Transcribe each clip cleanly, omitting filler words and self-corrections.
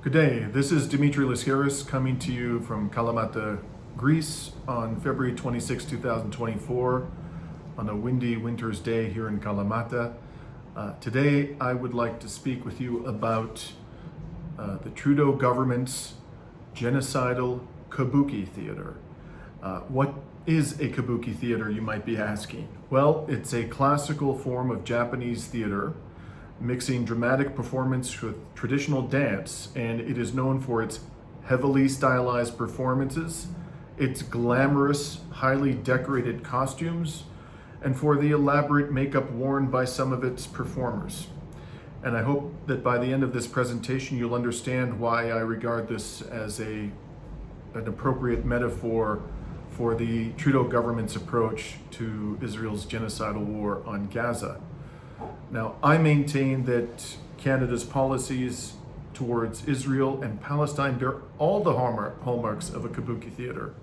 Good day, this is Dimitri Lascaris coming to you from Kalamata, Greece on February 26, 2024 on a windy winter's day here in Kalamata. Today I would like to speak with you about the Trudeau government's genocidal Kabuki theater. What is a Kabuki theater, you might be asking? Well, it's a classical form of Japanese theater mixing dramatic performance with traditional dance, and it is known for its heavily stylized performances, its glamorous, highly decorated costumes, and for the elaborate makeup worn by some of its performers. And I hope that by the end of this presentation you'll understand why I regard this as an appropriate metaphor for the Trudeau government's approach to Israel's genocidal war on Gaza. Now, I maintain that Canada's policies towards Israel and Palestine bear all the hallmarks of a Kabuki theater.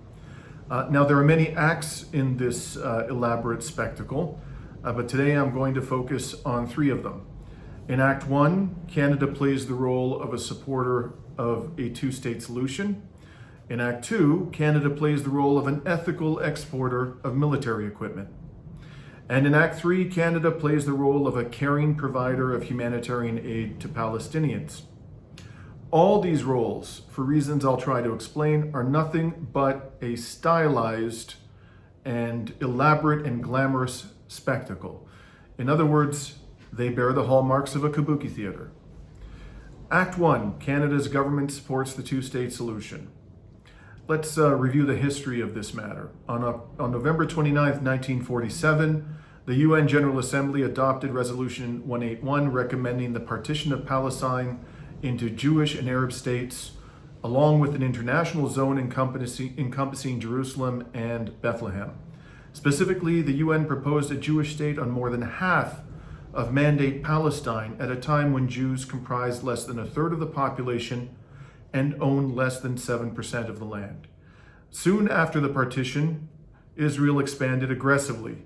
Now, there are many acts in this elaborate spectacle, but today I'm going to focus on three of them. In Act 1, Canada plays the role of a supporter of a two-state solution. In Act 2, Canada plays the role of an ethical exporter of military equipment. And in Act 3, Canada plays the role of a caring provider of humanitarian aid to Palestinians. All these roles, for reasons I'll try to explain, are nothing but a stylized and elaborate and glamorous spectacle. In other words, they bear the hallmarks of a Kabuki theater. Act 1, Canada's government supports the two-state solution. Let's review the history of this matter. On November 29, 1947, the UN General Assembly adopted Resolution 181 recommending the partition of Palestine into Jewish and Arab states, along with an international zone encompassing Jerusalem and Bethlehem. Specifically, the UN proposed a Jewish state on more than half of Mandate Palestine at a time when Jews comprised less than a third of the population and owned less than 7% of the land. Soon after the partition, Israel expanded aggressively.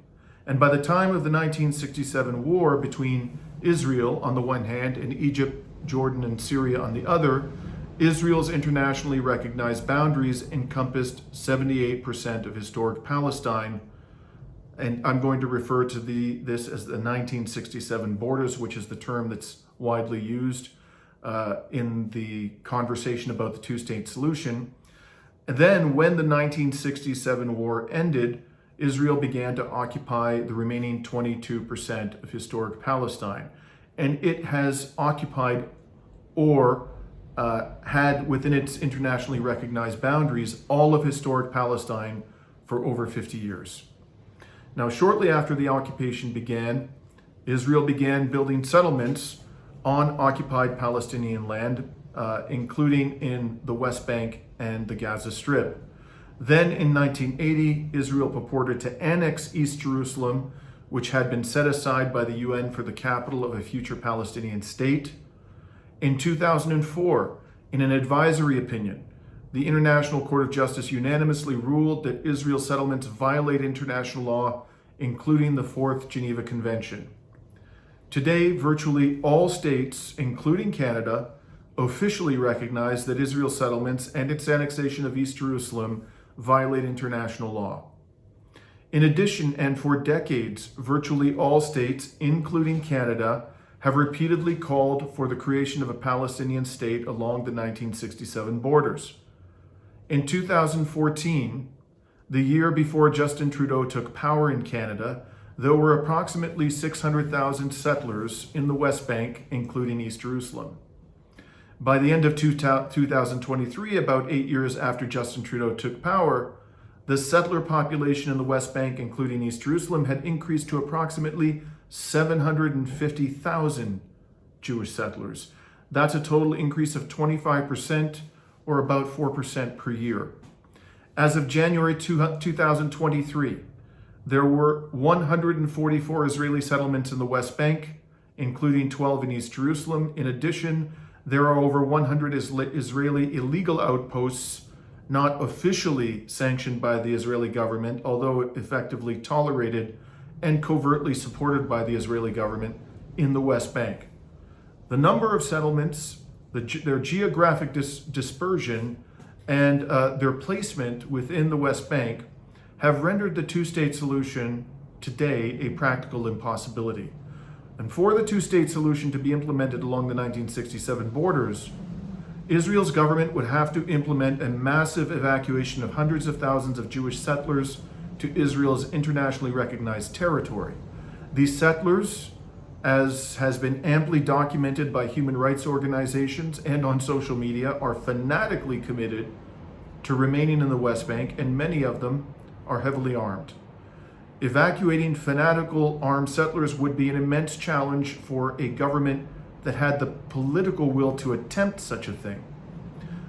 And by the time of the 1967 war between Israel on the one hand and Egypt, Jordan, and Syria on the other, Israel's internationally recognized boundaries encompassed 78% of historic Palestine. And I'm going to refer to this as the 1967 borders, which is the term that's widely used in the conversation about the two-state solution. And then when the 1967 war ended, Israel began to occupy the remaining 22% of historic Palestine. And it has occupied or had within its internationally recognized boundaries all of historic Palestine for over 50 years. Now, shortly after the occupation began, Israel began building settlements on occupied Palestinian land, including in the West Bank and the Gaza Strip. Then in 1980, Israel purported to annex East Jerusalem, which had been set aside by the UN for the capital of a future Palestinian state. In 2004, in an advisory opinion, the International Court of Justice unanimously ruled that Israel's settlements violate international law, including the Fourth Geneva Convention. Today, virtually all states, including Canada, officially recognize that Israel's settlements and its annexation of East Jerusalem violate international law. In addition, and for decades, virtually all states, including Canada, have repeatedly called for the creation of a Palestinian state along the 1967 borders. In 2014, the year before Justin Trudeau took power in Canada, there were approximately 600,000 settlers in the West Bank, including East Jerusalem. By the end of 2023, about 8 years after Justin Trudeau took power, the settler population in the West Bank, including East Jerusalem, had increased to approximately 750,000 Jewish settlers. That's a total increase of 25%, or about 4% per year. As of January 2023, there were 144 Israeli settlements in the West Bank, including 12 in East Jerusalem. In addition, there are over 100 Israeli illegal outposts not officially sanctioned by the Israeli government, although effectively tolerated and covertly supported by the Israeli government in the West Bank. The number of settlements their geographic dispersion and their placement within the West Bank have rendered the two-state solution today a practical impossibility. And for the two-state solution to be implemented along the 1967 borders, Israel's government would have to implement a massive evacuation of hundreds of thousands of Jewish settlers to Israel's internationally recognized territory. These settlers, as has been amply documented by human rights organizations and on social media, are fanatically committed to remaining in the West Bank, and many of them are heavily armed. Evacuating fanatical armed settlers would be an immense challenge for a government that had the political will to attempt such a thing.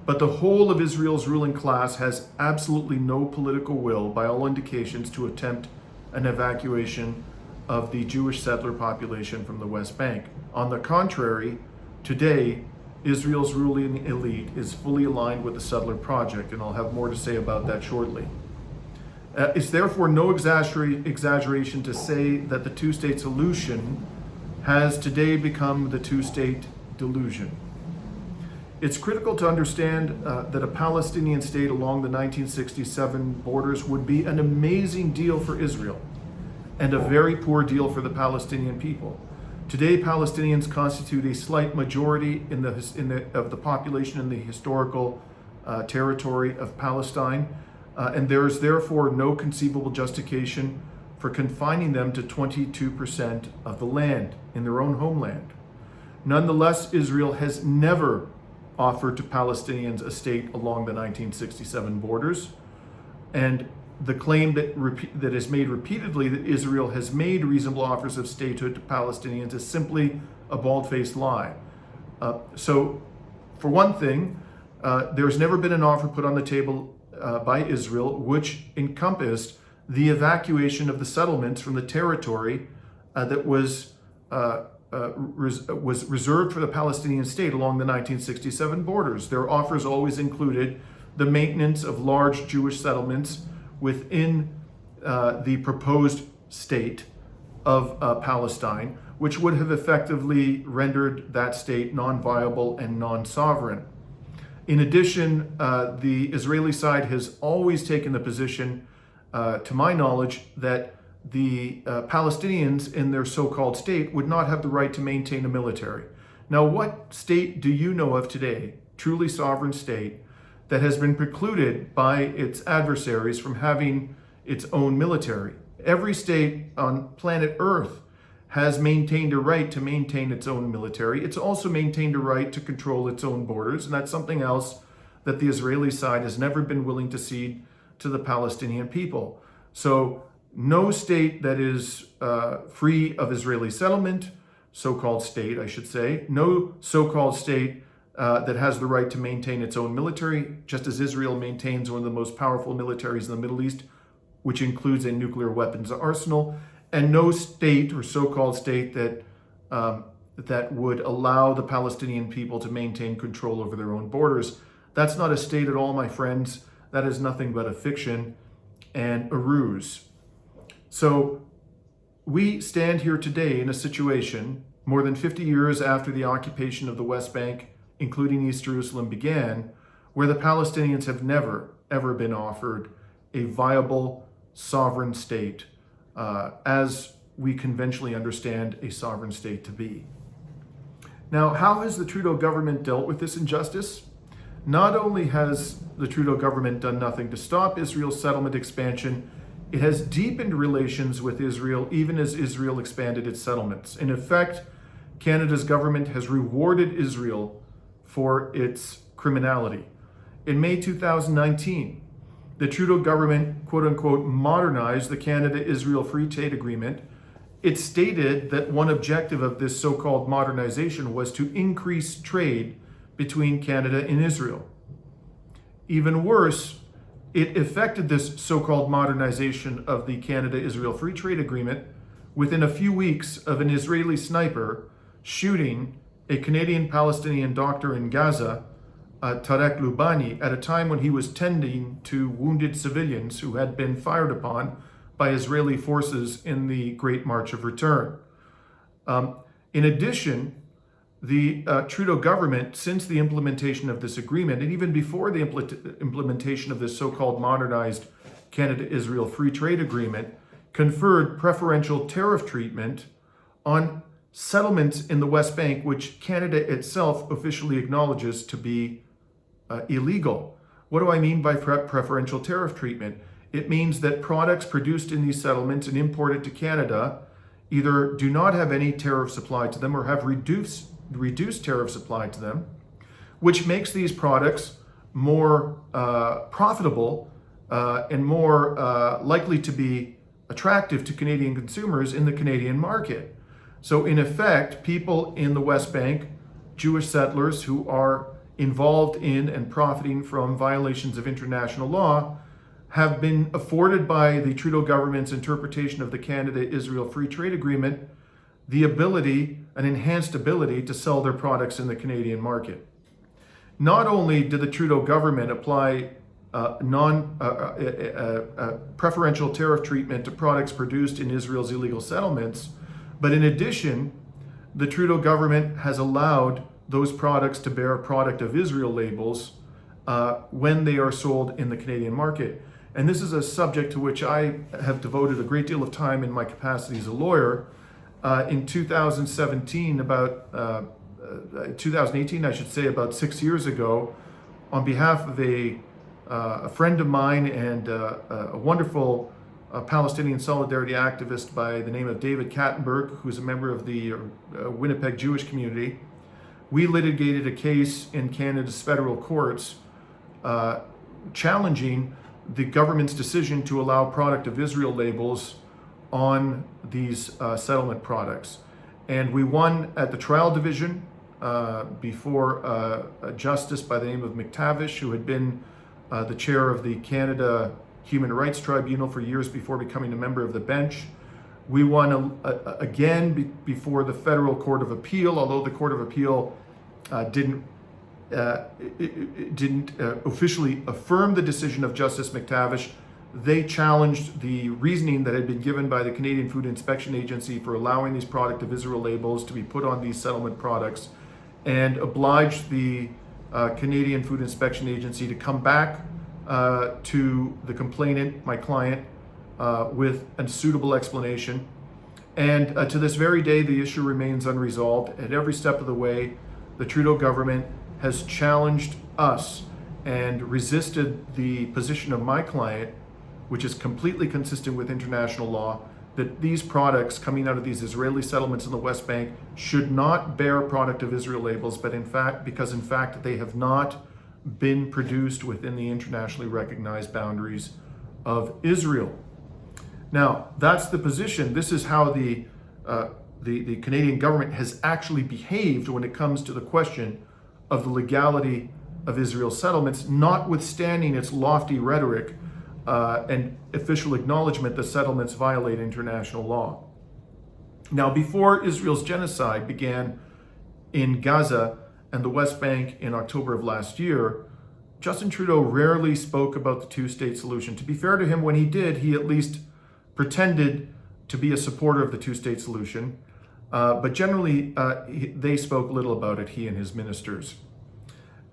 But the whole of Israel's ruling class has absolutely no political will, by all indications, to attempt an evacuation of the Jewish settler population from the West Bank. On the contrary, today, Israel's ruling elite is fully aligned with the settler project, and I'll have more to say about that shortly. It's therefore no exaggeration to say that the two-state solution has today become the two-state delusion. It's critical to understand that a Palestinian state along the 1967 borders would be an amazing deal for Israel and a very poor deal for the Palestinian people. Today, Palestinians constitute a slight majority of the population in the historical territory of Palestine, and there is therefore no conceivable justification for confining them to 22% of the land in their own homeland. Nonetheless, Israel has never offered to Palestinians a state along the 1967 borders, and the claim that is made repeatedly that Israel has made reasonable offers of statehood to Palestinians is simply a bald-faced lie. So, for one thing, there's never been an offer put on the table by Israel which encompassed the evacuation of the settlements from the territory that was reserved for the Palestinian state along the 1967 borders. Their offers always included the maintenance of large Jewish settlements within the proposed state of Palestine, which would have effectively rendered that state non-viable and non-sovereign. In addition, the Israeli side has always taken the position, to my knowledge, that the Palestinians in their so-called state would not have the right to maintain a military. Now, what state do you know of today, truly sovereign state, that has been precluded by its adversaries from having its own military? Every state on planet Earth has maintained a right to maintain its own military. It's also maintained a right to control its own borders, and that's something else that the Israeli side has never been willing to cede to the Palestinian people. So no state that is free of Israeli settlement, so-called state, I should say, no so-called state that has the right to maintain its own military, just as Israel maintains one of the most powerful militaries in the Middle East, which includes a nuclear weapons arsenal, and no state or so-called state that would allow the Palestinian people to maintain control over their own borders. That's not a state at all, my friends. That is nothing but a fiction and a ruse. So we stand here today in a situation more than 50 years after the occupation of the West Bank, including East Jerusalem, began, where the Palestinians have never, ever been offered a viable sovereign state, as we conventionally understand a sovereign state to be. Now, how has the Trudeau government dealt with this injustice? Not only has the Trudeau government done nothing to stop Israel's settlement expansion, it has deepened relations with Israel even as Israel expanded its settlements. In effect, Canada's government has rewarded Israel for its criminality. In May 2019, the Trudeau government, quote unquote, modernized the Canada-Israel Free Trade Agreement. It stated that one objective of this so-called modernization was to increase trade between Canada and Israel. Even worse, it effected this so-called modernization of the Canada-Israel Free Trade Agreement within a few weeks of an Israeli sniper shooting a Canadian-Palestinian doctor in Gaza, Tarek Lubani, at a time when he was tending to wounded civilians who had been fired upon by Israeli forces in the Great March of Return. In addition, the Trudeau government, since the implementation of this agreement, and even before the implementation of this so-called modernized Canada-Israel Free Trade Agreement, conferred preferential tariff treatment on settlements in the West Bank, which Canada itself officially acknowledges to be illegal. What do I mean by preferential tariff treatment? It means that products produced in these settlements and imported to Canada either do not have any tariffs applied to them or have reduced tariffs applied to them, which makes these products more profitable and more likely to be attractive to Canadian consumers in the Canadian market. So in effect, people in the West Bank, Jewish settlers who are involved in and profiting from violations of international law, have been afforded by the Trudeau government's interpretation of the Canada-Israel Free Trade Agreement the ability, an enhanced ability, to sell their products in the Canadian market. Not only did the Trudeau government apply preferential tariff treatment to products produced in Israel's illegal settlements, but in addition, the Trudeau government has allowed those products to bear product of Israel labels when they are sold in the Canadian market. And this is a subject to which I have devoted a great deal of time in my capacity as a lawyer. In 2017, 2018, I should say, about 6 years ago, on behalf of a friend of mine and a wonderful Palestinian solidarity activist by the name of David Kattenberg, who's a member of the Winnipeg Jewish community, we litigated a case in Canada's federal courts challenging the government's decision to allow product of Israel labels on these settlement products. And we won at the trial division before a justice by the name of McTavish, who had been the chair of the Canada Human Rights Tribunal for years before becoming a member of the bench. We won again before the Federal Court of Appeal, although the Court of Appeal didn't officially affirm the decision of Justice McTavish. They challenged the reasoning that had been given by the Canadian Food Inspection Agency for allowing these product of Israel labels to be put on these settlement products, and obliged the Canadian Food Inspection Agency to come back to the complainant, my client, with a suitable explanation. And to this very day, the issue remains unresolved. At every step of the way, the Trudeau government has challenged us and resisted the position of my client, which is completely consistent with international law, that these products coming out of these Israeli settlements in the West Bank should not bear product of Israel labels, but because in fact they have not been produced within the internationally recognized boundaries of Israel. Now, that's the position. This is how the Canadian government has actually behaved when it comes to the question of the legality of Israel's settlements, notwithstanding its lofty rhetoric and official acknowledgement that settlements violate international law. Now, before Israel's genocide began in Gaza and the West Bank in October of last year, Justin Trudeau rarely spoke about the two-state solution. To be fair to him, when he did, he at least pretended to be a supporter of the two-state solution, but generally they spoke little about it, he and his ministers.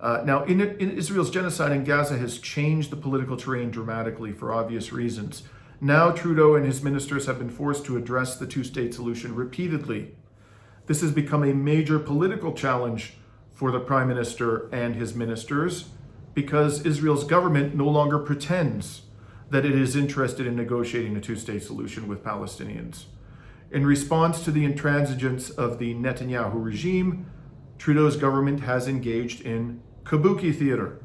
Now, in Israel's genocide in Gaza has changed the political terrain dramatically for obvious reasons. Now Trudeau and his ministers have been forced to address the two-state solution repeatedly. This has become a major political challenge for the Prime Minister and his ministers because Israel's government no longer pretends that it is interested in negotiating a two-state solution with Palestinians. In response to the intransigence of the Netanyahu regime, Trudeau's government has engaged in Kabuki theater.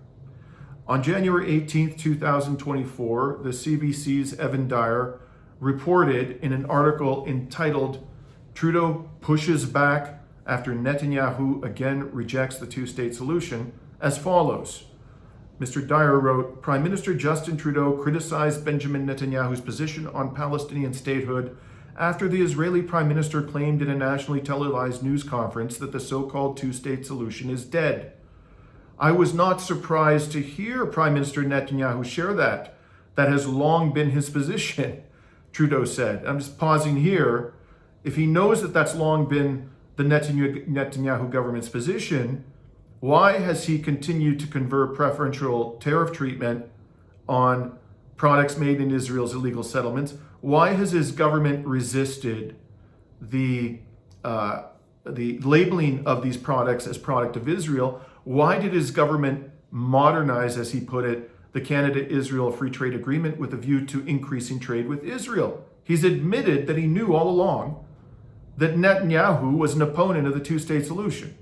On January 18, 2024, the CBC's Evan Dyer reported in an article entitled "Trudeau Pushes Back After Netanyahu Again Rejects the Two-State Solution" as follows. Mr. Dyer wrote, "Prime Minister Justin Trudeau criticized Benjamin Netanyahu's position on Palestinian statehood after the Israeli Prime Minister claimed in a nationally televised news conference that the so-called two-state solution is dead. I was not surprised to hear Prime Minister Netanyahu share that. That has long been his position," Trudeau said. I'm just pausing here. If he knows that that's long been the Netanyahu government's position, why has he continued to confer preferential tariff treatment on products made in Israel's illegal settlements? Why has his government resisted the labeling of these products as product of Israel? Why did his government modernize, as he put it, the Canada-Israel Free Trade Agreement with a view to increasing trade with Israel? He's admitted that he knew all along that Netanyahu was an opponent of the two-state solution.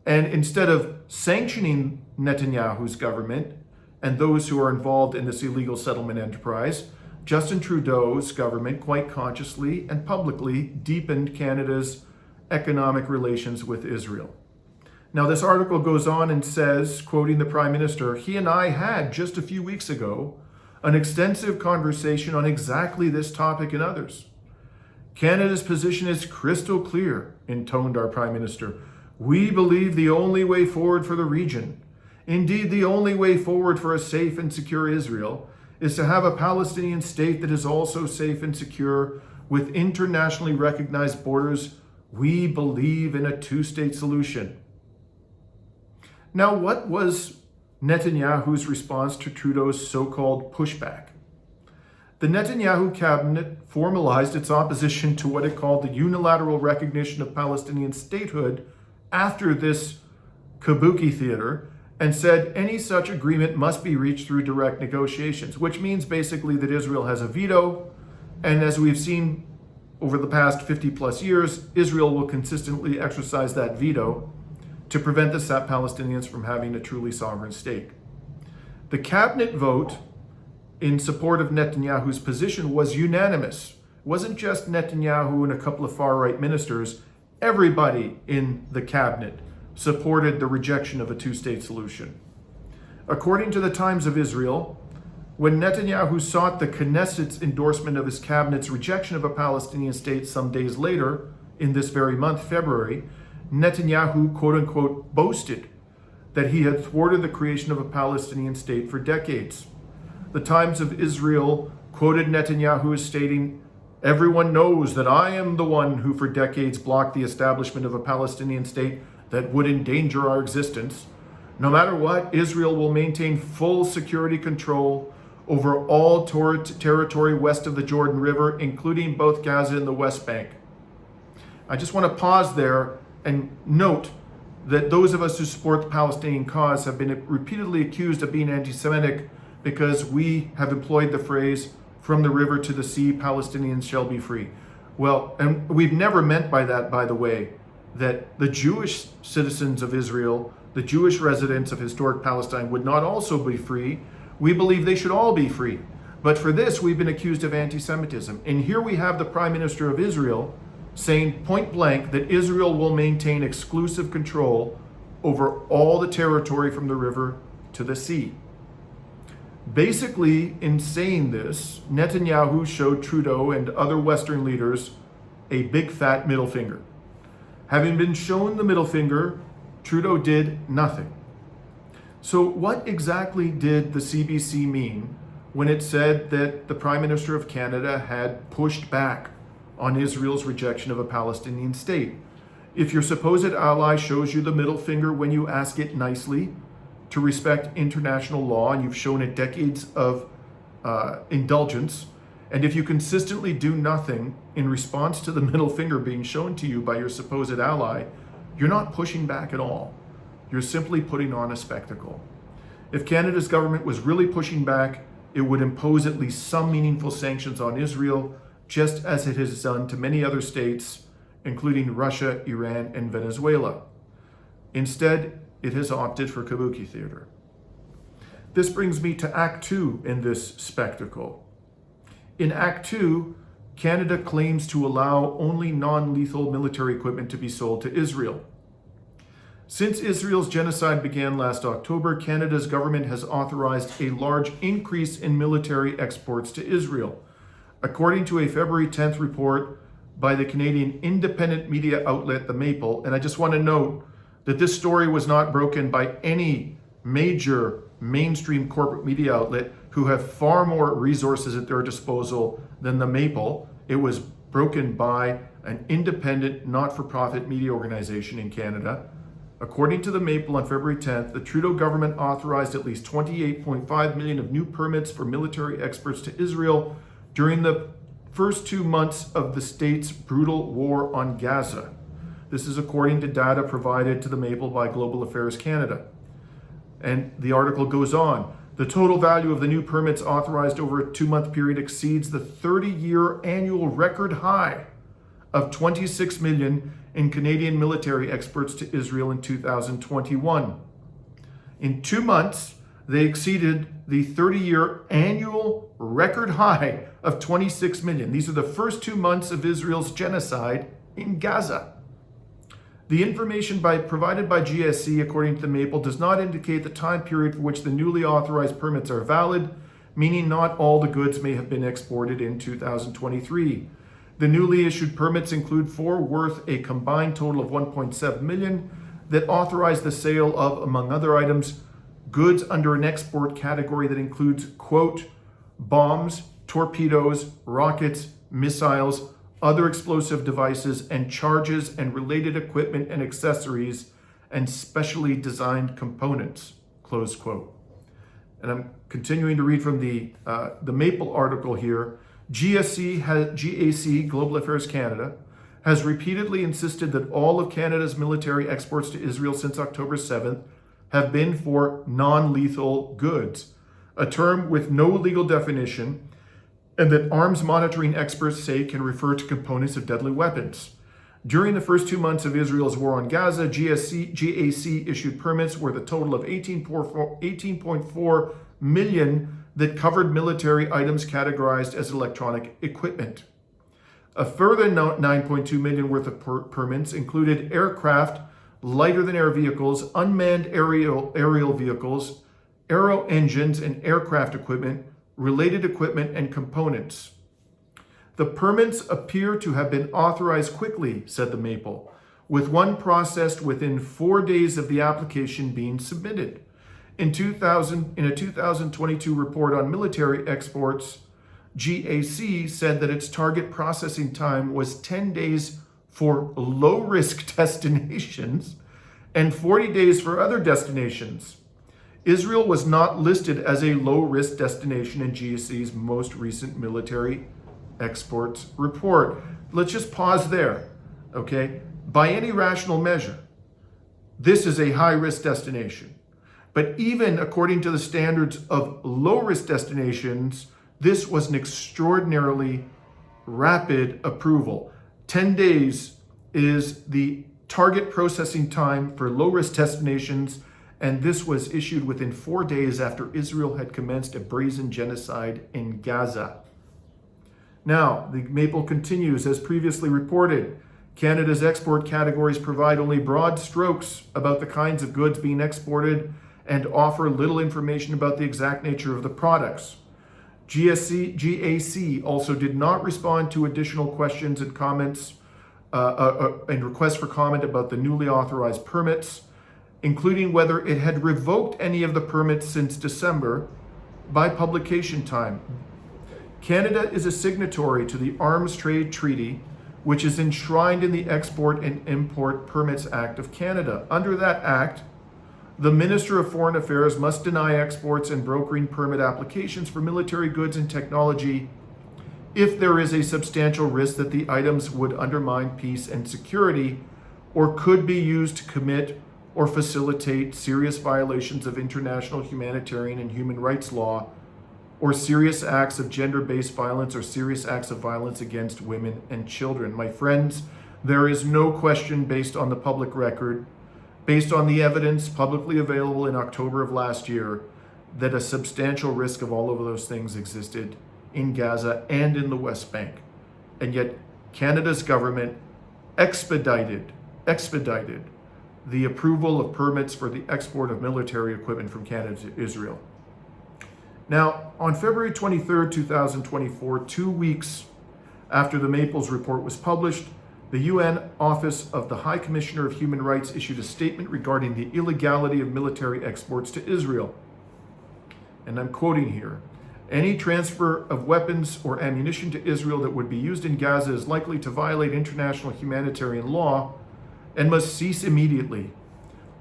And instead of sanctioning Netanyahu's government and those who are involved in this illegal settlement enterprise, Justin Trudeau's government quite consciously and publicly deepened Canada's economic relations with Israel. Now, this article goes on and says, quoting the Prime Minister, he and I had just a few weeks ago an extensive conversation on exactly this topic and others. Canada's position is crystal clear, intoned our Prime Minister. We believe the only way forward for the region, indeed the only way forward for a safe and secure Israel, is to have a Palestinian state that is also safe and secure with internationally recognized borders. We believe in a two-state solution. Now, what was Netanyahu's response to Trudeau's so-called pushback? The Netanyahu cabinet formalized its opposition to what it called the unilateral recognition of Palestinian statehood after this Kabuki theater, and said any such agreement must be reached through direct negotiations, which means basically that Israel has a veto, and as we've seen over the past 50 plus years, Israel will consistently exercise that veto to prevent the Palestinians from having a truly sovereign state. The cabinet vote in support of Netanyahu's position was unanimous. It wasn't just Netanyahu and a couple of far-right ministers. Everybody in the cabinet supported the rejection of a two-state solution. According to the Times of Israel, when Netanyahu sought the Knesset's endorsement of his cabinet's rejection of a Palestinian state some days later, in this very month, February, Netanyahu, quote-unquote, boasted that he had thwarted the creation of a Palestinian state for decades. The Times of Israel quoted Netanyahu as stating, "Everyone knows that I am the one who for decades blocked the establishment of a Palestinian state that would endanger our existence. No matter what, Israel will maintain full security control over all territory west of the Jordan River, including both Gaza and the West Bank." I just want to pause there and note that those of us who support the Palestinian cause have been repeatedly accused of being anti-Semitic because we have employed the phrase, "From the river to the sea, Palestinians shall be free." Well, and we've never meant by that, by the way, that the Jewish citizens of Israel, the Jewish residents of historic Palestine would not also be free. We believe they should all be free. But for this, we've been accused of anti-Semitism. And here we have the Prime Minister of Israel saying point blank that Israel will maintain exclusive control over all the territory from the river to the sea. Basically, in saying this, Netanyahu showed Trudeau and other Western leaders a big fat middle finger. Having been shown the middle finger, Trudeau did nothing. So what exactly did the CBC mean when it said that the Prime Minister of Canada had pushed back on Israel's rejection of a Palestinian state? If your supposed ally shows you the middle finger when you ask it nicely to respect international law, and you've shown it decades of indulgence, and if you consistently do nothing in response to the middle finger being shown to you by your supposed ally, you're not pushing back at all. You're simply putting on a spectacle. If Canada's government was really pushing back, it would impose at least some meaningful sanctions on Israel, just as it has done to many other states, including Russia, Iran, and Venezuela. Instead, it has opted for Kabuki theater. This brings me to Act 2 in this spectacle. In Act 2, Canada claims to allow only non-lethal military equipment to be sold to Israel. Since Israel's genocide began last October, Canada's government has authorized a large increase in military exports to Israel. According to a February 10th report by the Canadian independent media outlet, The Maple, and I just want to note that this story was not broken by any major mainstream corporate media outlet who have far more resources at their disposal than The Maple. It was broken by an independent, not-for-profit media organization in Canada. According to the Maple on February 10th, the Trudeau government authorized at least 28.5 million of new permits for military exports to Israel during the first 2 months of the state's brutal war on Gaza. This is according to data provided to the Maple by Global Affairs Canada. And the article goes on. The total value of the new permits authorized over a 2-month period exceeds the 30-year annual record high of 26 million in Canadian military exports to Israel in 2021. In 2 months, they exceeded the 30-year annual record high of 26 million. These are the first 2 months of Israel's genocide in Gaza. The information provided by GSC, according to the Maple, does not indicate the time period for which the newly authorized permits are valid, meaning not all the goods may have been exported in 2023. The newly issued permits include 4 worth a combined total of 1.7 million that authorize the sale of, among other items, goods under an export category that includes, quote, bombs, torpedoes, rockets, missiles, other explosive devices, and charges and related equipment and accessories and specially designed components, close quote. And I'm continuing to read from the Maple article here. GAC, Global Affairs Canada, has repeatedly insisted that all of Canada's military exports to Israel since October 7th have been for non-lethal goods, a term with no legal definition, and that arms monitoring experts say can refer to components of deadly weapons. During the first 2 months of Israel's war on Gaza, GAC issued permits worth a total of 18.4 million that covered military items categorized as electronic equipment. A further 9.2 million worth of permits included aircraft, lighter-than-air vehicles, unmanned aerial vehicles, aero engines, and aircraft equipment, related equipment, and components. The permits appear to have been authorized quickly, said the Maple, with one processed within 4 days of the application being submitted. In a 2022 report on military exports, GAC said that its target processing time was 10 days for low-risk destinations and 40 days for other destinations. Israel was not listed as a low-risk destination in GSC's most recent military exports report. Let's just pause there, okay? By any rational measure, this is a high-risk destination. But even according to the standards of low-risk destinations, this was an extraordinarily rapid approval. 10 days is the target processing time for low-risk destinations, and this was issued within 4 days after Israel had commenced a brazen genocide in Gaza. Now, the Maple continues, as previously reported, Canada's export categories provide only broad strokes about the kinds of goods being exported and offer little information about the exact nature of the products. GAC also did not respond to additional questions and comments and requests for comment about the newly authorized permits, including whether it had revoked any of the permits since December by publication time. Canada is a signatory to the Arms Trade Treaty, which is enshrined in the Export and Import Permits Act of Canada. Under that act, the Minister of Foreign Affairs must deny exports and brokering permit applications for military goods and technology if there is a substantial risk that the items would undermine peace and security or could be used to commit or facilitate serious violations of international humanitarian and human rights law, or serious acts of gender-based violence or serious acts of violence against women and children. My friends, there is no question based on the public record, based on the evidence publicly available in October of last year, that a substantial risk of all of those things existed in Gaza and in the West Bank. And yet Canada's government expedited the approval of permits for the export of military equipment from Canada to Israel. Now, on February 23rd, 2024, 2 weeks after the Maples report was published, the UN Office of the High Commissioner of Human Rights issued a statement regarding the illegality of military exports to Israel. And I'm quoting here. Any transfer of weapons or ammunition to Israel that would be used in Gaza is likely to violate international humanitarian law and must cease immediately.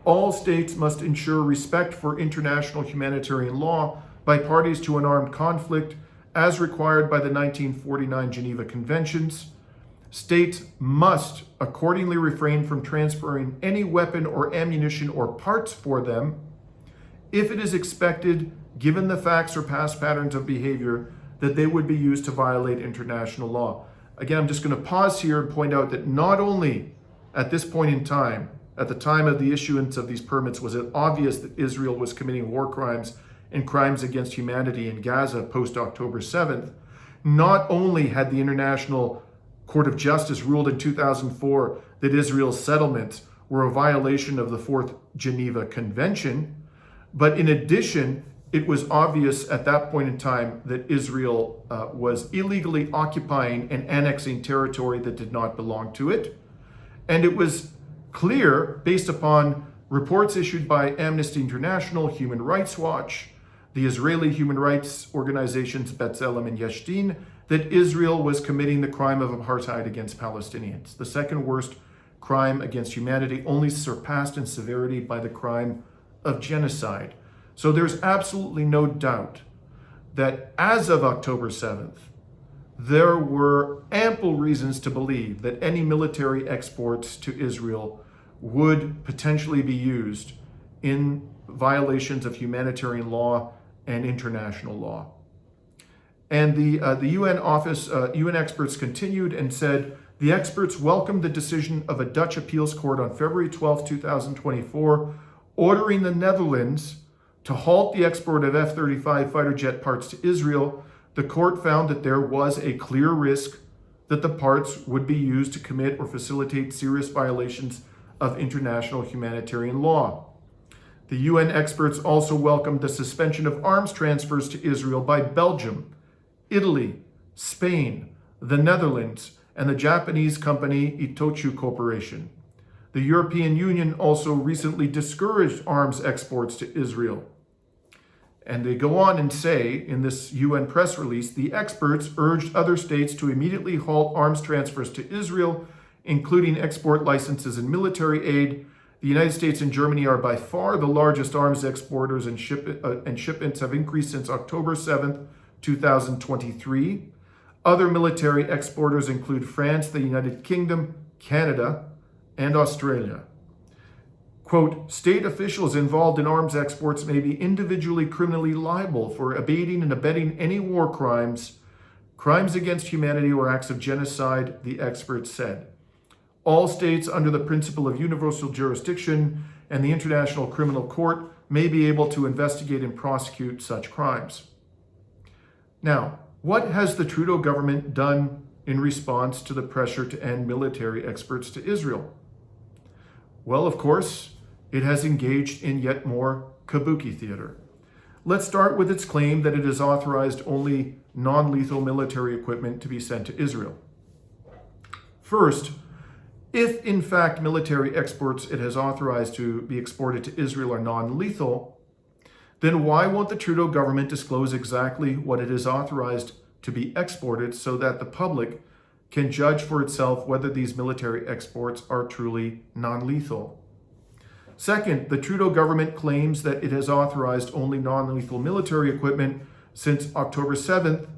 All states must ensure respect for international humanitarian law by parties to an armed conflict as required by the 1949 Geneva Conventions. States must accordingly refrain from transferring any weapon or ammunition or parts for them if it is expected, given the facts or past patterns of behavior, that they would be used to violate international law. Again, I'm just going to pause here and point out that not only at this point in time, at the time of the issuance of these permits, was it obvious that Israel was committing war crimes and crimes against humanity in Gaza post-October 7th, not only had the International Court of Justice ruled in 2004 that Israel's settlements were a violation of the Fourth Geneva Convention, but in addition, it was obvious at that point in time that Israel was illegally occupying and annexing territory that did not belong to it. And it was clear, based upon reports issued by Amnesty International, Human Rights Watch, the Israeli human rights organizations B'Tselem and Yesh Din, that Israel was committing the crime of apartheid against Palestinians, the second worst crime against humanity, only surpassed in severity by the crime of genocide. So there's absolutely no doubt that as of October 7th, there were ample reasons to believe that any military exports to Israel would potentially be used in violations of humanitarian law and international law. And the UN experts continued and said, the experts welcomed the decision of a Dutch appeals court on February 12, 2024, ordering the Netherlands to halt the export of F-35 fighter jet parts to Israel. The court found that there was a clear risk that the parts would be used to commit or facilitate serious violations of international humanitarian law. The UN experts also welcomed the suspension of arms transfers to Israel by Belgium, Italy, Spain, the Netherlands, and the Japanese company Itochu Corporation. The European Union also recently discouraged arms exports to Israel. And they go on and say in this UN press release, the experts urged other states to immediately halt arms transfers to Israel, including export licenses and military aid. The United States and Germany are by far the largest arms exporters, and shipments have increased since October 7th, 2023. Other military exporters include France, the United Kingdom, Canada, and Australia. Quote, state officials involved in arms exports may be individually criminally liable for aiding and abetting any war crimes, crimes against humanity, or acts of genocide, the experts said. All states under the principle of universal jurisdiction and the International Criminal Court may be able to investigate and prosecute such crimes. Now, what has the Trudeau government done in response to the pressure to end military exports to Israel? Well, of course, it has engaged in yet more Kabuki theater. Let's start with its claim that it has authorized only non-lethal military equipment to be sent to Israel. First, if in fact military exports it has authorized to be exported to Israel are non-lethal, then why won't the Trudeau government disclose exactly what it is authorized to be exported so that the public can judge for itself whether these military exports are truly non-lethal? Second, the Trudeau government claims that it has authorized only non-lethal military equipment since October 7th,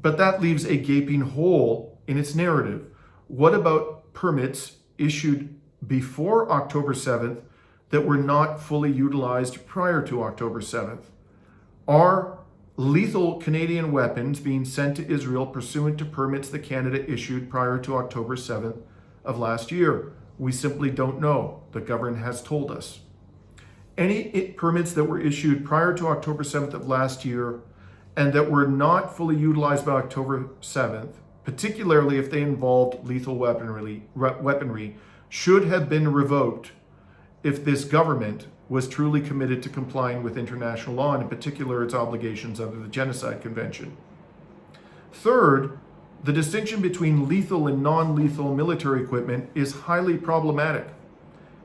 but that leaves a gaping hole in its narrative. What about permits issued before October 7th that were not fully utilized prior to October 7th? Are lethal Canadian weapons being sent to Israel pursuant to permits that Canada issued prior to October 7th of last year? We simply don't know. The government has told us. Any permits that were issued prior to October 7th of last year and that were not fully utilized by October 7th, particularly if they involved lethal weaponry, should have been revoked if this government was truly committed to complying with international law, and in particular its obligations under the Genocide Convention. Third, the distinction between lethal and non-lethal military equipment is highly problematic,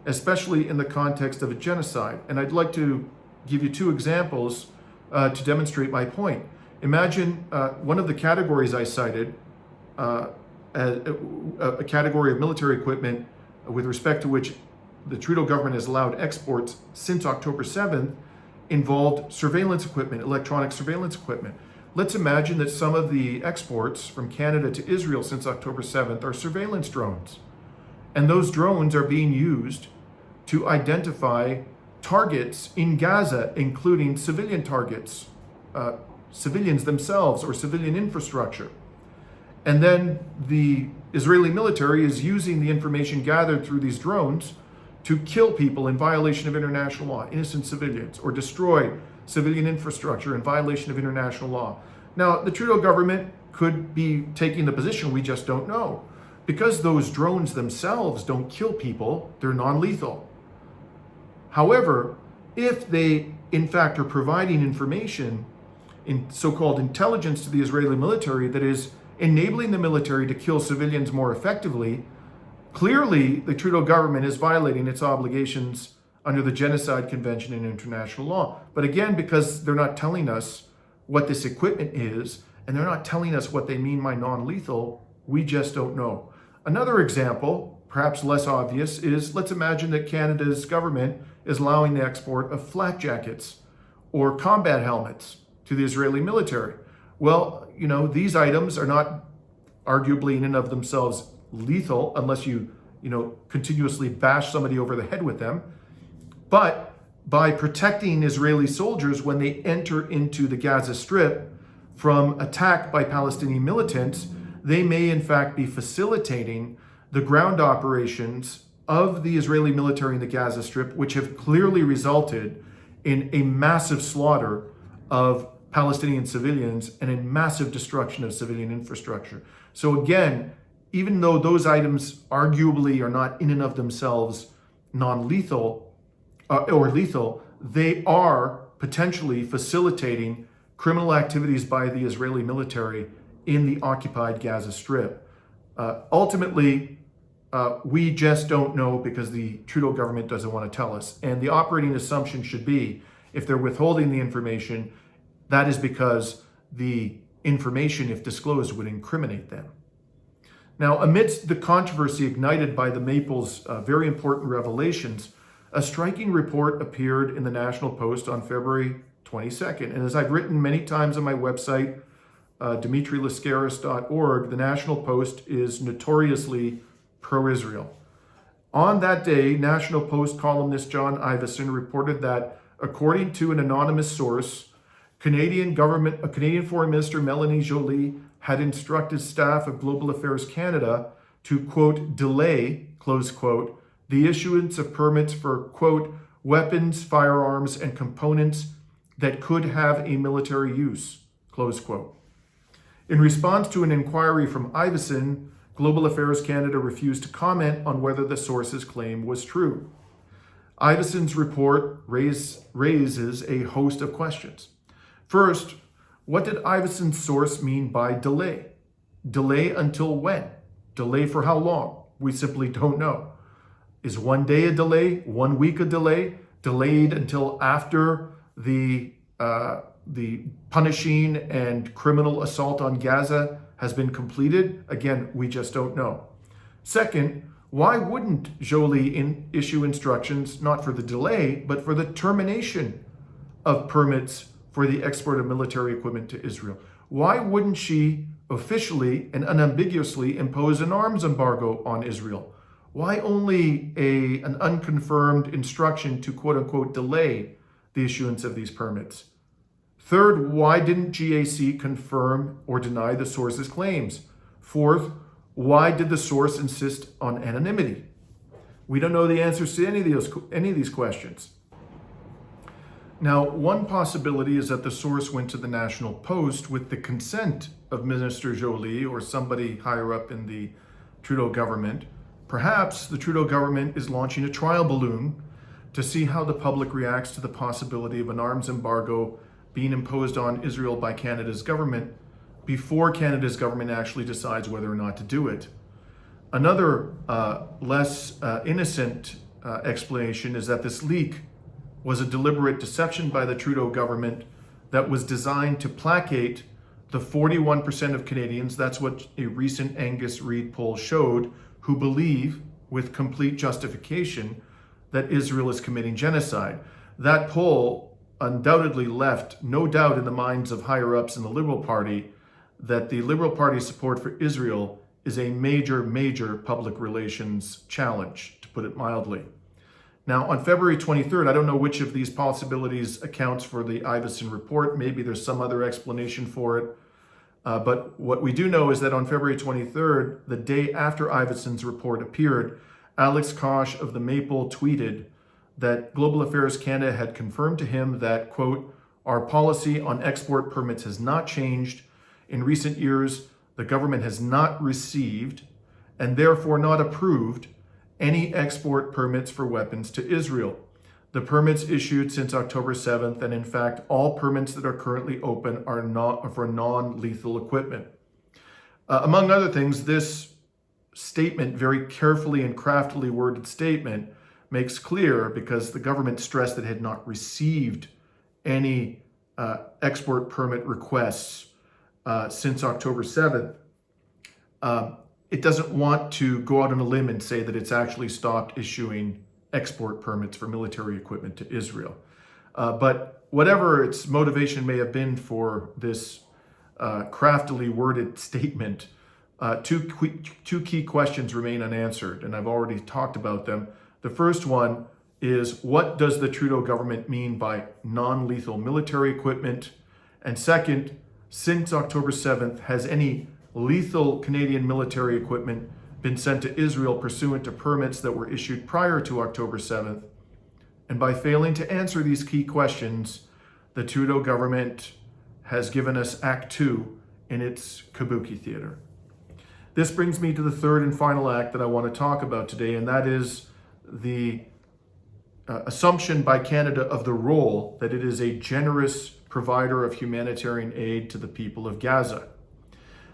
especially in the context of a genocide. And I'd like to give you two examples to demonstrate my point. Imagine one of the categories I cited, a category of military equipment with respect to which the Trudeau government has allowed exports since October 7th, involved surveillance equipment, electronic surveillance equipment. Let's imagine that some of the exports from Canada to Israel since October 7th are surveillance drones. And those drones are being used to identify targets in Gaza, including civilian targets, civilians themselves or civilian infrastructure. And then the Israeli military is using the information gathered through these drones to kill people in violation of international law, innocent civilians, or destroy civilian infrastructure in violation of international law. Now, the Trudeau government could be taking the position we just don't know. Because those drones themselves don't kill people, they're non-lethal. However, if they in fact are providing information in so-called intelligence to the Israeli military that is enabling the military to kill civilians more effectively, clearly the Trudeau government is violating its obligations under the Genocide Convention and international law. But again, because they're not telling us what this equipment is, and they're not telling us what they mean by non-lethal, we just don't know. Another example, perhaps less obvious, is let's imagine that Canada's government is allowing the export of flak jackets or combat helmets to the Israeli military. Well, these items are not arguably in and of themselves lethal unless you continuously bash somebody over the head with them. But by protecting Israeli soldiers when they enter into the Gaza Strip from attack by Palestinian militants, they may in fact be facilitating the ground operations of the Israeli military in the Gaza Strip, which have clearly resulted in a massive slaughter of Palestinian civilians and a massive destruction of civilian infrastructure. So again, even though those items arguably are not in and of themselves non-lethal or lethal, they are potentially facilitating criminal activities by the Israeli military in the occupied Gaza Strip. Ultimately, we just don't know because the Trudeau government doesn't want to tell us. And the operating assumption should be, if they're withholding the information, that is because the information, if disclosed, would incriminate them. Now, amidst the controversy ignited by the Maples' very important revelations, a striking report appeared in the National Post on February 22nd. And as I've written many times on my website, DimitriLascaris.org, the National Post is notoriously pro-Israel. On that day, National Post columnist John Ivison reported that, according to an anonymous source, Canadian Foreign Minister Melanie Joly had instructed staff of Global Affairs Canada to, quote, delay, close quote, the issuance of permits for, quote, weapons, firearms, and components that could have a military use, close quote. In response to an inquiry from Ivison, Global Affairs Canada refused to comment on whether the source's claim was true. Ivison's report raises a host of questions. First, what did Ivison's source mean by delay? Delay until when? Delay for how long? We simply don't know. Is 1 day a delay? 1 week a delay? Delayed until after the punishing and criminal assault on Gaza has been completed? Again, we just don't know. Second, why wouldn't Joly issue instructions not for the delay, but for the termination of permits for the export of military equipment to Israel? Why wouldn't she officially and unambiguously impose an arms embargo on Israel? Why only an unconfirmed instruction to quote-unquote delay the issuance of these permits? Third, why didn't GAC confirm or deny the source's claims? Fourth, why did the source insist on anonymity? We don't know the answers to any of these questions. Now, one possibility is that the source went to the National Post with the consent of Minister Joly or somebody higher up in the Trudeau government. Perhaps the Trudeau government is launching a trial balloon to see how the public reacts to the possibility of an arms embargo being imposed on Israel by Canada's government before Canada's government actually decides whether or not to do it. Another less innocent explanation is that this leak was a deliberate deception by the Trudeau government that was designed to placate the 41% of Canadians, that's what a recent Angus Reid poll showed, who believe with complete justification that Israel is committing genocide. That poll undoubtedly left no doubt in the minds of higher ups in the Liberal Party that the Liberal Party's support for Israel is a major, major public relations challenge, to put it mildly. Now, on February 23rd, I don't know which of these possibilities accounts for the Ivison report. Maybe there's some other explanation for it. But what we do know is that on February 23rd, the day after Ivison's report appeared, Alex Kosh of the Maple tweeted that Global Affairs Canada had confirmed to him that, quote, "Our policy on export permits has not changed. In recent years, the government has not received and therefore not approved any export permits for weapons to Israel. The permits issued since October 7th, and in fact, all permits that are currently open are not for non-lethal equipment." Among other things, this statement, very carefully and craftily worded statement, makes clear, because the government stressed that it had not received any export permit requests since October 7th. It doesn't want to go out on a limb and say that it's actually stopped issuing export permits for military equipment to Israel. But whatever its motivation may have been for this craftily worded statement, two key questions remain unanswered, and I've already talked about them. The first one is, what does the Trudeau government mean by non-lethal military equipment? And second, since October 7th, has any lethal Canadian military equipment been sent to Israel pursuant to permits that were issued prior to October 7th? And by failing to answer these key questions, the Trudeau government has given us Act 2 in its Kabuki theater. This brings me to the third and final act that I want to talk about today, and that is the assumption by Canada of the role that it is a generous provider of humanitarian aid to the people of Gaza.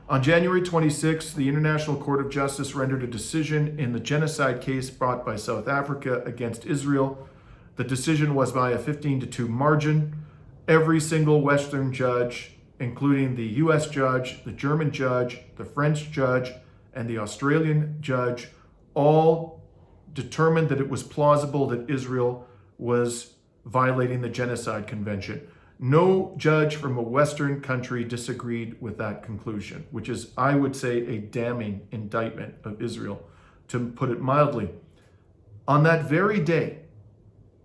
On January 26th, the International Court of Justice rendered a decision in the genocide case brought by South Africa against Israel. The decision was by a 15-2 margin. Every single Western judge, including the US judge, the German judge, the French judge, and the Australian judge, all determined that it was plausible that Israel was violating the Genocide Convention. No judge from a Western country disagreed with that conclusion, which is, I would say, a damning indictment of Israel, to put it mildly. On that very day,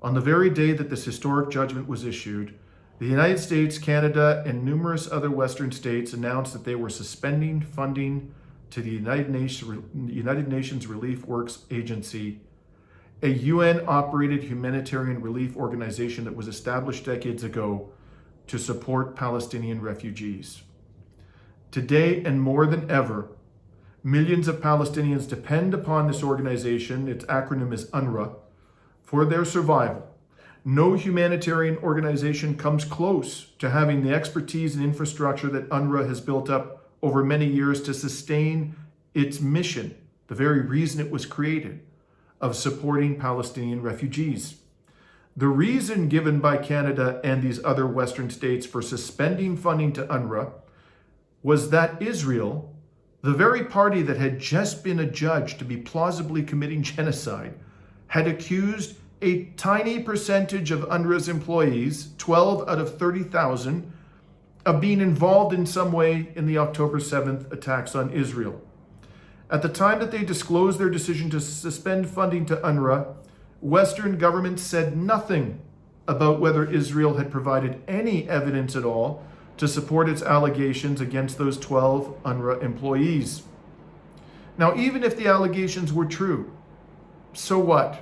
on the very day that this historic judgment was issued, the United States, Canada, and numerous other Western states announced that they were suspending funding to the United Nations Relief Works Agency, a UN-operated humanitarian relief organization that was established decades ago to support Palestinian refugees. Today, and more than ever, millions of Palestinians depend upon this organization, its acronym is UNRWA, for their survival. No humanitarian organization comes close to having the expertise and infrastructure that UNRWA has built up over many years to sustain its mission, the very reason it was created, of supporting Palestinian refugees. The reason given by Canada and these other Western states for suspending funding to UNRWA was that Israel, the very party that had just been adjudged to be plausibly committing genocide, had accused a tiny percentage of UNRWA's employees, 12 out of 30,000, of being involved in some way in the October 7th attacks on Israel. At the time that they disclosed their decision to suspend funding to UNRWA, Western governments said nothing about whether Israel had provided any evidence at all to support its allegations against those 12 UNRWA employees. Now, even if the allegations were true, so what?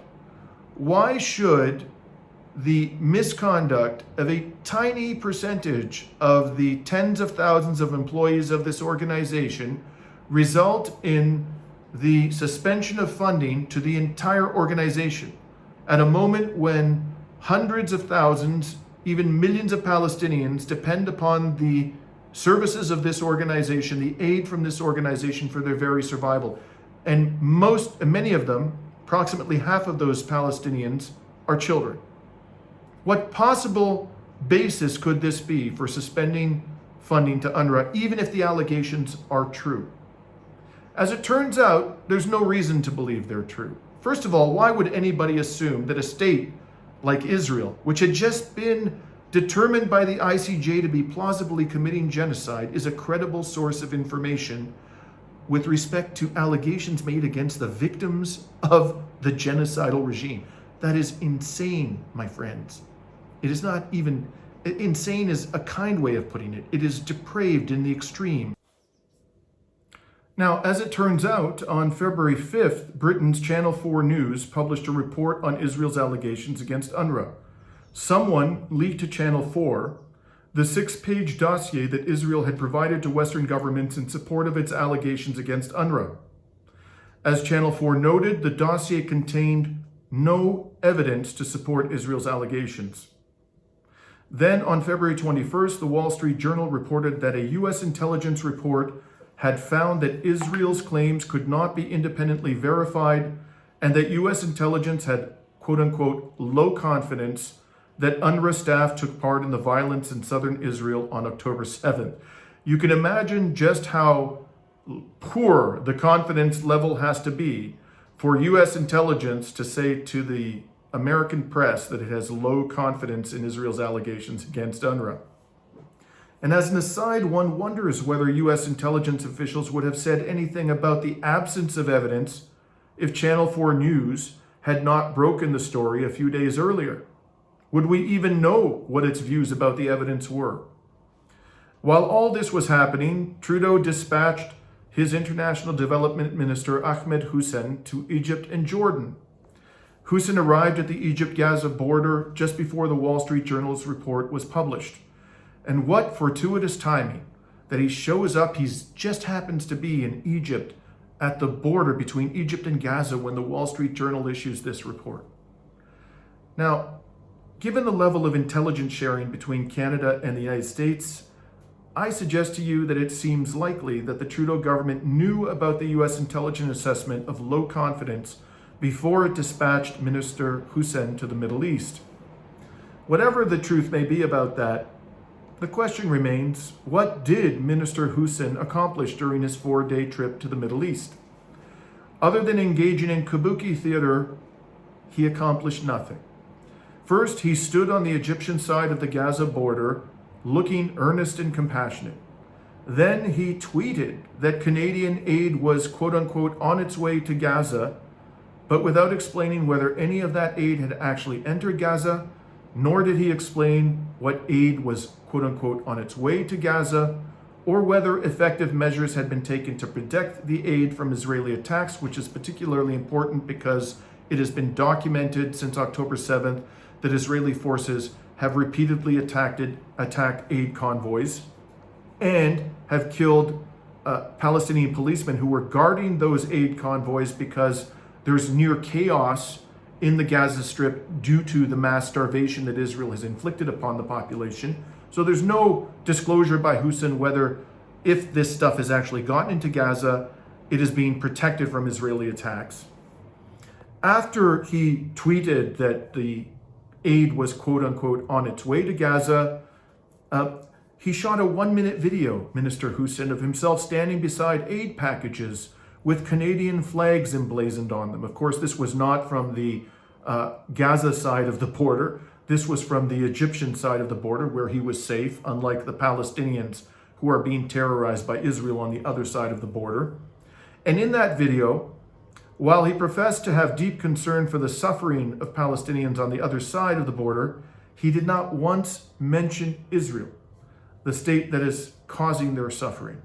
Why should the misconduct of a tiny percentage of the tens of thousands of employees of this organization result in the suspension of funding to the entire organization at a moment when hundreds of thousands, even millions of Palestinians depend upon the services of this organization, the aid from this organization for their very survival? And many of them, approximately half of those Palestinians, are children. What possible basis could this be for suspending funding to UNRWA, even if the allegations are true? As it turns out, there's no reason to believe they're true. First of all, why would anybody assume that a state like Israel, which had just been determined by the ICJ to be plausibly committing genocide, is a credible source of information with respect to allegations made against the victims of the genocidal regime? That is insane, my friends. It is not even, insane is a kind way of putting it. It is depraved in the extreme. Now, as it turns out, on February 5th, Britain's Channel 4 News published a report on Israel's allegations against UNRWA. Someone leaked to Channel 4 the 6-page dossier that Israel had provided to Western governments in support of its allegations against UNRWA. As Channel 4 noted, the dossier contained no evidence to support Israel's allegations. Then, on February 21st, the Wall Street Journal reported that a U.S. intelligence report had found that Israel's claims could not be independently verified and that U.S. intelligence had, quote-unquote, low confidence that UNRWA staff took part in the violence in southern Israel on October 7th. You can imagine just how poor the confidence level has to be for U.S. intelligence to say to the American press that it has low confidence in Israel's allegations against UNRWA. And as an aside, one wonders whether U.S. intelligence officials would have said anything about the absence of evidence if Channel 4 News had not broken the story a few days earlier. Would we even know what its views about the evidence were? While all this was happening, Trudeau dispatched his international development minister Ahmed Hussein to Egypt and Jordan. Hussein arrived at the Egypt-Gaza border just before the Wall Street Journal's report was published. And what fortuitous timing that he shows up, he just happens to be in Egypt at the border between Egypt and Gaza when the Wall Street Journal issues this report. Now, given the level of intelligence sharing between Canada and the United States, I suggest to you that it seems likely that the Trudeau government knew about the U.S. intelligence assessment of low confidence before it dispatched Minister Hussein to the Middle East. Whatever the truth may be about that, the question remains, what did Minister Hussein accomplish during his 4-day trip to the Middle East? Other than engaging in Kabuki theater, he accomplished nothing. First, he stood on the Egyptian side of the Gaza border, looking earnest and compassionate. Then he tweeted that Canadian aid was, quote-unquote, on its way to Gaza, but without explaining whether any of that aid had actually entered Gaza, nor did he explain what aid was, quote-unquote, on its way to Gaza, or whether effective measures had been taken to protect the aid from Israeli attacks, which is particularly important because it has been documented since October 7th that Israeli forces have repeatedly attacked aid convoys and have killed Palestinian policemen who were guarding those aid convoys because there's near chaos in the Gaza Strip due to the mass starvation that Israel has inflicted upon the population. So there's no disclosure by Hussein whether, if this stuff has actually gotten into Gaza, it is being protected from Israeli attacks. After he tweeted that the aid was, quote unquote, on its way to Gaza, he shot a 1-minute video, Minister Hussein, of himself standing beside aid packages with Canadian flags emblazoned on them. Of course, this was not from the Gaza side of the border. This was from the Egyptian side of the border where he was safe, unlike the Palestinians who are being terrorized by Israel on the other side of the border. And in that video, while he professed to have deep concern for the suffering of Palestinians on the other side of the border, he did not once mention Israel, the state that is causing their suffering.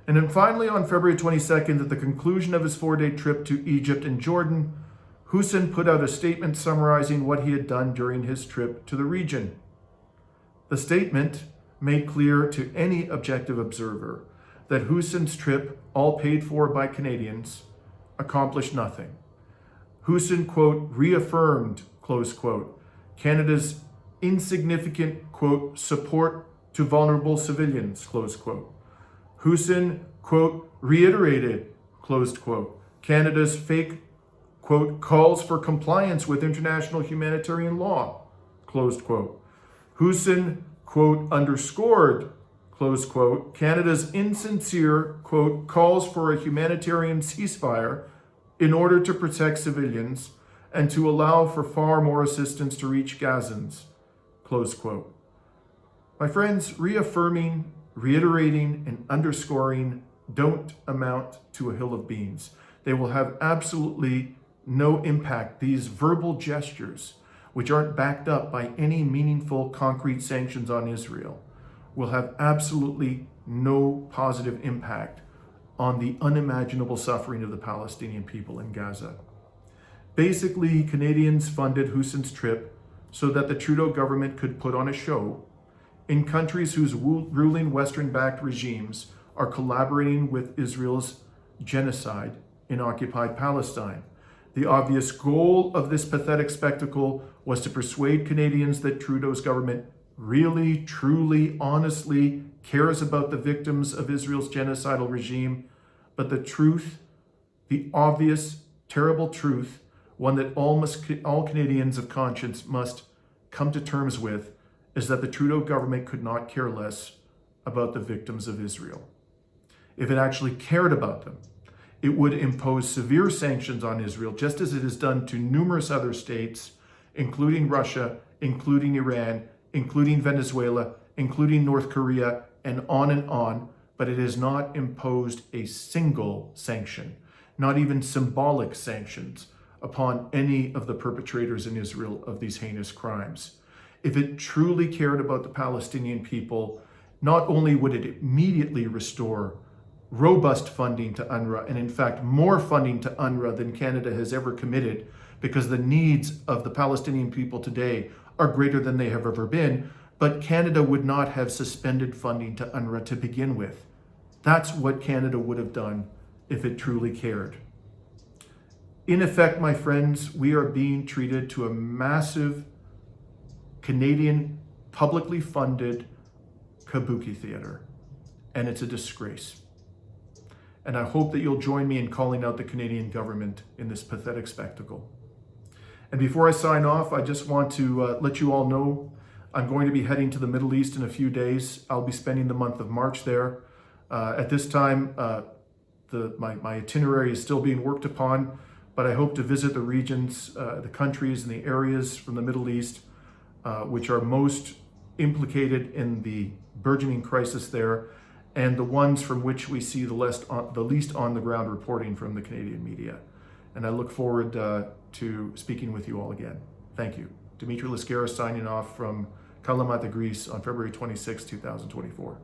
And then finally, on February 22nd, at the conclusion of his 4-day trip to Egypt and Jordan, Hussein put out a statement summarizing what he had done during his trip to the region. The statement made clear to any objective observer that Hussein's trip, all paid for by Canadians, accomplished nothing. Hussein, quote, reaffirmed, close quote, Canada's insignificant, quote, support to vulnerable civilians, close quote. Hussein, quote, reiterated, closed quote, Canada's fake, quote, calls for compliance with international humanitarian law, closed quote. Hussein, quote, underscored, close quote, Canada's insincere, quote, calls for a humanitarian ceasefire in order to protect civilians and to allow for far more assistance to reach Gazans, close quote. My friends, reaffirming, reiterating, and underscoring don't amount to a hill of beans. They will have absolutely no impact. These verbal gestures, which aren't backed up by any meaningful concrete sanctions on Israel, will have absolutely no positive impact on the unimaginable suffering of the Palestinian people in Gaza. Basically, Canadians funded Hussein's trip so that the Trudeau government could put on a show in countries whose ruling Western-backed regimes are collaborating with Israel's genocide in occupied Palestine. The obvious goal of this pathetic spectacle was to persuade Canadians that Trudeau's government really, truly, honestly cares about the victims of Israel's genocidal regime. But the truth, the obvious, terrible truth, one that all Canadians of conscience must come to terms with, is that the Trudeau government could not care less about the victims of Israel. If it actually cared about them, it would impose severe sanctions on Israel, just as it has done to numerous other states, including Russia, including Iran, including Venezuela, including North Korea, and on, but it has not imposed a single sanction, not even symbolic sanctions, upon any of the perpetrators in Israel of these heinous crimes. If it truly cared about the Palestinian people, not only would it immediately restore robust funding to UNRWA, and in fact more funding to UNRWA than Canada has ever committed, because the needs of the Palestinian people today are greater than they have ever been, but Canada would not have suspended funding to UNRWA to begin with. That's what Canada would have done if it truly cared. In effect, my friends, we are being treated to a massive Canadian publicly funded Kabuki theater, and it's a disgrace. And I hope that you'll join me in calling out the Canadian government in this pathetic spectacle. And before I sign off, I just want to let you all know I'm going to be heading to the Middle East in a few days. I'll be spending the month of March there. At this time, my itinerary is still being worked upon, but I hope to visit the regions, the countries and the areas from the Middle East which are most implicated in the burgeoning crisis there, and the ones from which we see the least on the ground reporting from the Canadian media. And I look forward to speaking with you all again. Thank you. Dimitri Lascaris signing off from Kalamata, Greece on February 26, 2024.